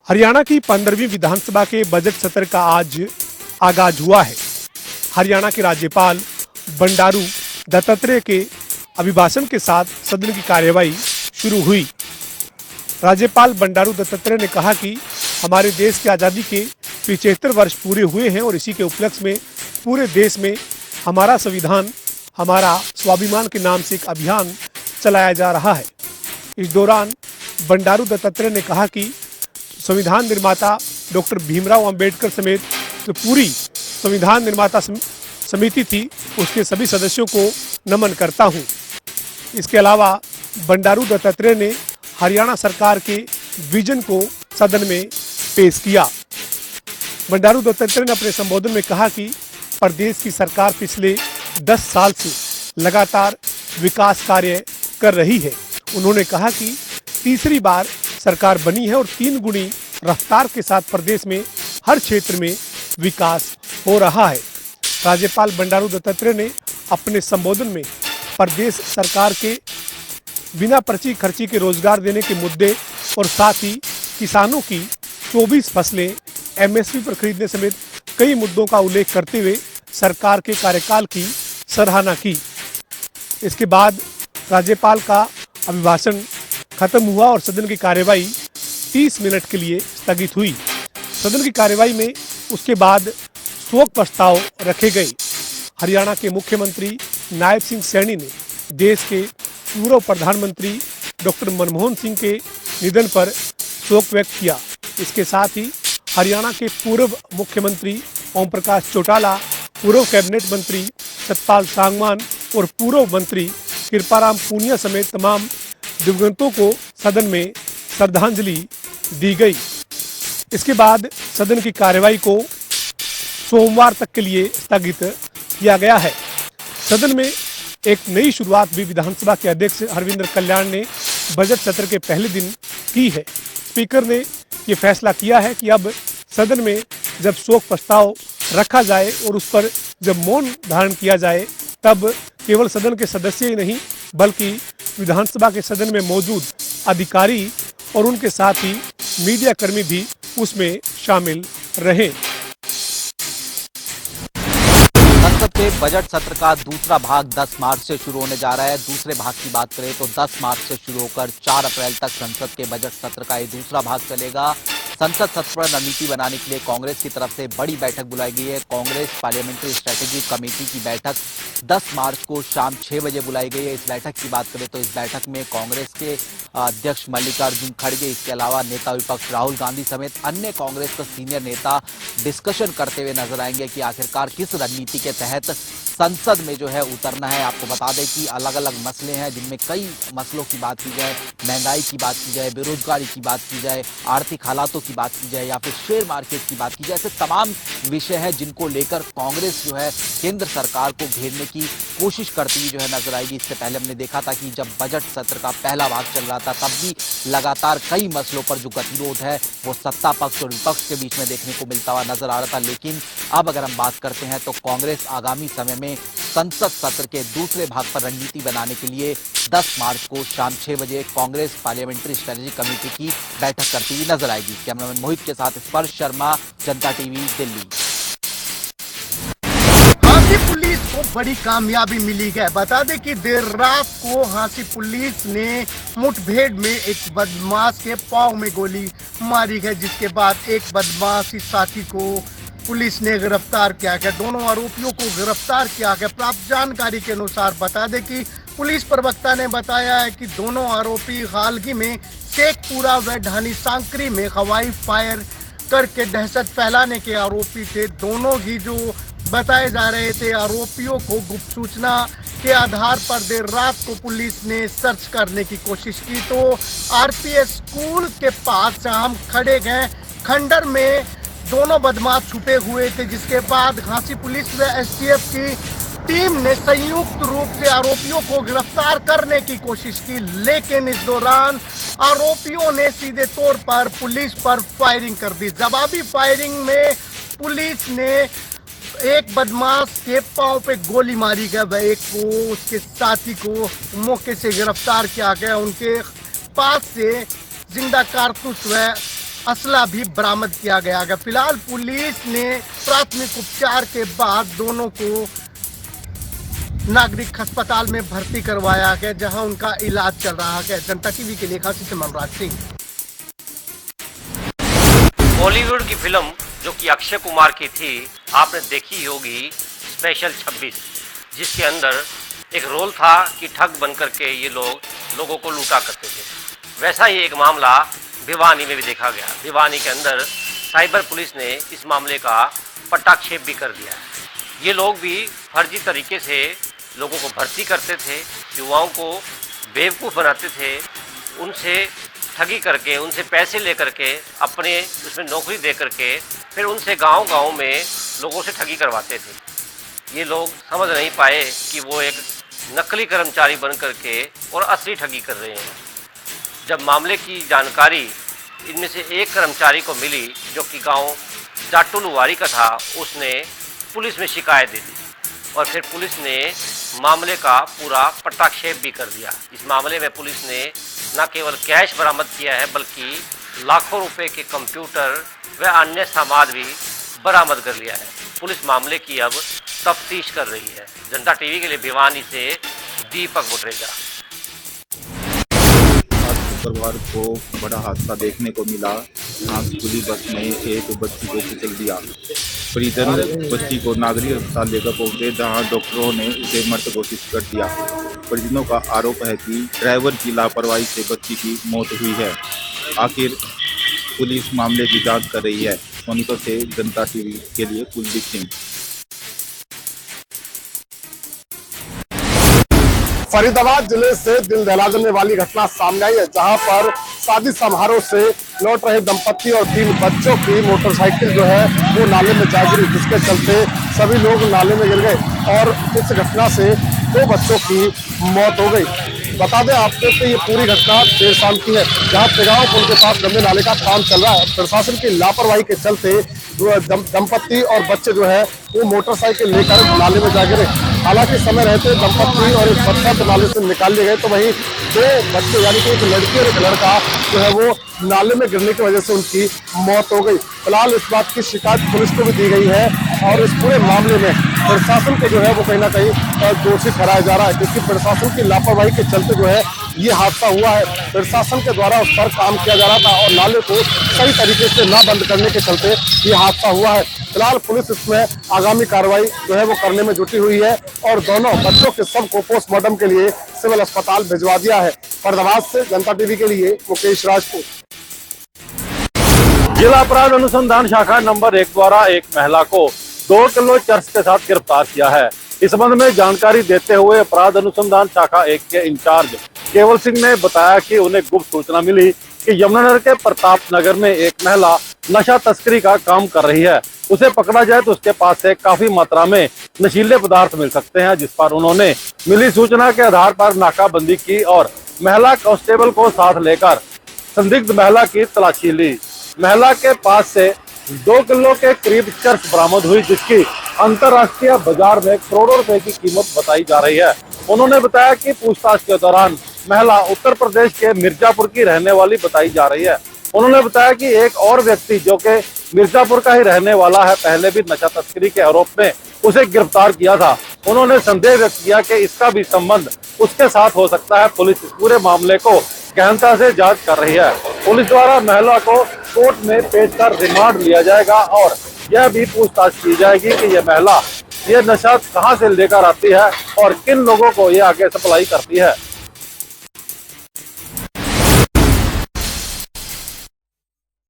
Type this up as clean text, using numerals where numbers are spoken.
हरियाणा की 15वीं विधानसभा के बजट सत्र का आज आगाज हुआ है। हरियाणा के राज्यपाल बंडारू दत्तात्रेय के अभिभाषण के साथ सदन की कार्यवाही शुरू हुई। राज्यपाल बंडारू दत्तात्रेय ने कहा कि हमारे देश की आज़ादी के 75 वर्ष पूरे हुए हैं और इसी के उपलक्ष्य में पूरे देश में हमारा संविधान हमारा स्वाभिमान के नाम से एक अभियान चलाया जा रहा है। इस दौरान बंडारू दत्तात्रेय ने कहा कि संविधान निर्माता डॉक्टर भीमराव अंबेडकर समेत जो पूरी संविधान निर्माता समिति थी उसके सभी सदस्यों को नमन करता हूं। इसके अलावा बंडारू दत्तात्रेय ने हरियाणा सरकार के विजन को सदन में पेश किया। बंडारू दत्तात्रेय ने अपने संबोधन में कहा कि प्रदेश की सरकार पिछले 10 साल से लगातार विकास कार्य कर रही है। उन्होंने कहा कि तीसरी बार सरकार बनी है और 3 गुनी रफ्तार के साथ प्रदेश में हर क्षेत्र में विकास हो रहा है। राज्यपाल बंडारू दत्तात्रेय ने अपने संबोधन में प्रदेश सरकार के बिना पर्ची खर्ची के रोजगार देने के मुद्दे और साथ ही किसानों की 24 फसलें एमएसपी पर खरीदने समेत कई मुद्दों का उल्लेख करते हुए सरकार के कार्यकाल की सराहना की। इसके बाद राज्यपाल का अभिभाषण खत्म हुआ और सदन की कार्यवाही 30 मिनट के लिए स्थगित हुई। सदन की कार्यवाही में उसके बाद शोक प्रस्ताव रखे गए। हरियाणा के मुख्यमंत्री नायब सिंह सैनी ने देश के पूर्व प्रधानमंत्री डॉक्टर मनमोहन सिंह के निधन पर शोक व्यक्त किया। इसके साथ ही हरियाणा के पूर्व मुख्यमंत्री ओम प्रकाश चौटाला, पूर्व कैबिनेट मंत्री सतपाल सांगवान और पूर्व मंत्री कृपाराम पूनिया समेत तमाम दिवंगतों को सदन में श्रद्धांजलि दी गई। इसके बाद सदन की कार्यवाही को सोमवार तक के लिए स्थगित किया गया है। सदन में एक नई शुरुआत भी विधानसभा के अध्यक्ष हरविंद्र कल्याण ने बजट सत्र के पहले दिन की है। स्पीकर ने ये फैसला किया है कि अब सदन में जब शोक प्रस्ताव रखा जाए और उस पर जब मौन धारण किया जाए तब केवल सदन के सदस्य ही नहीं बल्कि विधानसभा के सदन में मौजूद अधिकारी और उनके साथ ही मीडिया कर्मी भी उसमें शामिल रहें। संसद के बजट सत्र का दूसरा भाग 10 मार्च से शुरू होने जा रहा है। दूसरे भाग की बात करें तो 10 मार्च से शुरू होकर 4 अप्रैल तक संसद के बजट सत्र का ये दूसरा भाग चलेगा। संसद सत्र पर रणनीति बनाने के लिए कांग्रेस की तरफ से बड़ी बैठक बुलाई गई है। कांग्रेस पार्लियामेंट्री स्ट्रेटेजी कमेटी की बैठक 10 मार्च को शाम 6 बजे बुलाई गई है। इस बैठक की बात करें तो इस बैठक में कांग्रेस के अध्यक्ष मल्लिकार्जुन खड़गे, इसके अलावा नेता विपक्ष राहुल गांधी समेत अन्य कांग्रेस के सीनियर नेता डिस्कशन करते हुए नजर आएंगे कि आखिरकार किस रणनीति के तहत संसद में जो है उतरना है। आपको बता दें कि अलग अलग मसले हैं जिनमें कई मसलों की बात की जाए, महंगाई की बात की जाए, बेरोजगारी की बात की जाए, आर्थिक हालातों की बात की जाए या फिर शेयर मार्केट की बात की जाए, ऐसे तमाम विषय हैं जिनको लेकर कांग्रेस जो है केंद्र सरकार को घेरने की कोशिश करती हुई जो है नजर आएगी। इससे पहले हमने देखा था कि जब बजट सत्र का पहला भाग चल रहा था तब भी लगातार कई मसलों पर जो गतिरोध है वो सत्ता पक्ष और विपक्ष के बीच में देखने को मिलता हुआ नजर आ रहा था। लेकिन अब अगर हम बात करते हैं तो कांग्रेस आगामी समय में संसद सत्र के दूसरे भाग पर रणनीति बनाने के लिए 10 मार्च को शाम 6 बजे कांग्रेस पार्लियामेंट्री स्ट्रेटेजी कमेटी की बैठक करती हुई नजर आएगी। कैमरामैन मोहित के साथ स्पर्श शर्मा, जनता टीवी, दिल्ली। हांसी पुलिस को बड़ी कामयाबी मिली है। बता दें कि देर रात को हांसी पुलिस ने मुठभेड़ में एक बदमाश के पांव में गोली मारी है, जिसके बाद एक बदमाशी साथी को पुलिस ने गिरफ्तार किया है। दोनों आरोपियों को गिरफ्तार किया है। प्राप्त जानकारी के अनुसार बता दें कि पुलिस प्रवक्ता ने बताया है कि दोनों आरोपी हाल ही में शेखपुरा व ढानी सांकरी में हवाई फायर करके दहशत फैलाने के आरोपी थे। दोनों ही जो बताए जा रहे थे आरोपियों को गुप्त सूचना के आधार पर देर रात को पुलिस ने सर्च करने की कोशिश की तो आरपीएस स्कूल के पास हम खड़े गए खंडर में दोनों बदमाश छुपे हुए थे, जिसके बाद हांसी पुलिस व एसटीएफ की टीम ने संयुक्त रूप से आरोपियों को गिरफ्तार करने की कोशिश की। लेकिन इस दौरान आरोपियों ने सीधे तौर पर पुलिस पर फायरिंग कर दी। जवाबी फायरिंग में पुलिस ने एक बदमाश के पांव पे गोली मारी गई व एक को उसके साथी को मौके से गिरफ्तार किया गया। उनके पास से जिंदा कारतूस व असला भी बरामद किया गया है। फिलहाल पुलिस ने प्राथमिक उपचार के बाद दोनों को नागरिक अस्पताल में भर्ती करवाया गया, जहां उनका इलाज चल रहा है। जनता टीवी के लिए खासी से मनराज सिंह। बॉलीवुड की फिल्म जो कि अक्षय कुमार की थी, आपने देखी होगी स्पेशल 26, जिसके अंदर एक रोल था कि ठग बन करके ये लोगों को लूटा करते थे। वैसा ही एक मामला भिवानी में भी देखा गया। भिवानी के अंदर साइबर पुलिस ने इस मामले का पटाक्षेप भी कर दिया। ये लोग भी फर्जी तरीके से लोगों को भर्ती करते थे, युवाओं को बेवकूफ़ बनाते थे, उनसे ठगी करके, उनसे पैसे लेकर के, अपने उसमें नौकरी दे करके फिर उनसे गांव-गांव में लोगों से ठगी करवाते थे। ये लोग समझ नहीं पाए कि वो एक नकली कर्मचारी बन करके और असली ठगी कर रहे हैं। जब मामले की जानकारी इनमें से एक कर्मचारी को मिली जो कि गांव जाटुलुवारी का था, उसने पुलिस में शिकायत दे दी और फिर पुलिस ने मामले का पूरा पटाक्षेप भी कर दिया। इस मामले में पुलिस ने न केवल कैश बरामद किया है, बल्कि लाखों रुपए के कंप्यूटर व अन्य सामान भी बरामद कर लिया है। पुलिस मामले की अब तफ्तीश कर रही है। जनता टीवी के लिए भिवानी से दीपक बुटरेजा। शुक्रवार को बड़ा हादसा देखने को मिला। यहाँ स्कूली बस ने एक बच्ची को कुचल दिया। परिजन बच्ची को नागरिक अस्पताल लेकर पहुंचे, जहां डॉक्टरों ने उसे मृत घोषित कर दिया। परिजनों का आरोप है कि ड्राइवर की लापरवाही से बच्ची की मौत हुई है। आखिर पुलिस मामले की जांच कर रही है। सोनीपत से जनता टीवी के लिए कुलदीप सिंह। फरीदाबाद जिले से दिल दहला देने वाली घटना सामने आई है, जहां पर शादी समारोह से लौट रहे दंपत्ति और 3 बच्चों की मोटरसाइकिल जो है वो नाले में जा गिरी, जिसके चलते सभी लोग नाले में गिर गए और इस घटना से 2 बच्चों की मौत हो गई। बता दें आपको कि ये पूरी घटना देर शाम की है, जहां तेगांव पुल के पास गंदे नाले का काम चल रहा है। प्रशासन की लापरवाही के चलते दंपत्ति और बच्चे जो है वो मोटरसाइकिल लेकर नाले में जा गिरे। हालांकि समय रहते दंपत्ति और एक बच्चा तो नाले से निकाल लिए गए, तो वहीं 2 बच्चे यानी कि एक लड़की और एक लड़का जो है वो नाले में गिरने की वजह से उनकी मौत हो गई। फिलहाल इस बात की शिकायत पुलिस को भी दी गई है और इस पूरे मामले में प्रशासन को जो है वो कहीं ना कहीं दोषी ठहराया जा रहा है, क्योंकि प्रशासन की लापरवाही के चलते जो है ये हादसा हुआ है। प्रशासन के द्वारा उस पर काम किया जा रहा था और नाले को सही तरीके से न बंद करने के चलते ये हादसा हुआ है। फिलहाल पुलिस इसमें आगामी कार्रवाई जो है वो करने में जुटी हुई है और दोनों बच्चों के शव को पोस्टमार्टम के लिए सिविल अस्पताल भिजवा दिया है। फरीदाबाद से जनता टीवी के लिए मुकेश राजपूत। जिला अपराध अनुसंधान शाखा नंबर 1 द्वारा एक महिला को 2 किलो चरस के साथ गिरफ्तार किया है। इस संबंध में जानकारी देते हुए अपराध अनुसंधान शाखा 1 के इंचार्ज केवल सिंह ने बताया कि उन्हें गुप्त सूचना मिली कि यमुनानगर के प्रताप नगर में एक महिला नशा तस्करी का काम कर रही है। उसे पकड़ा जाए तो उसके पास से काफी मात्रा में नशीले पदार्थ मिल सकते हैं, जिस पर उन्होंने मिली सूचना के आधार पर नाकाबंदी की और महिला कांस्टेबल को साथ लेकर संदिग्ध महिला की तलाशी ली। महिला के पास से 2 किलो के करीब चरस बरामद हुई, जिसकी अंतर्राष्ट्रीय बाजार में करोड़ों रुपए की कीमत बताई जा रही है। उन्होंने बताया कि पूछताछ के दौरान महिला उत्तर प्रदेश के मिर्जापुर की रहने वाली बताई जा रही है। उन्होंने बताया कि एक और व्यक्ति जो कि मिर्जापुर का ही रहने वाला है, पहले भी नशा तस्करी के आरोप में उसे गिरफ्तार किया था। उन्होंने संदेह व्यक्त किया कि इसका भी संबंध उसके साथ हो सकता है। पुलिस इस पूरे मामले को गहनता से जांच कर रही है। पुलिस द्वारा महिला को कोर्ट में पेश कर रिमांड लिया जाएगा और यह भी पूछताछ की जाएगी कि यह महिला ये नशा कहां से लेकर आती है और किन लोगों को ये आगे सप्लाई करती है।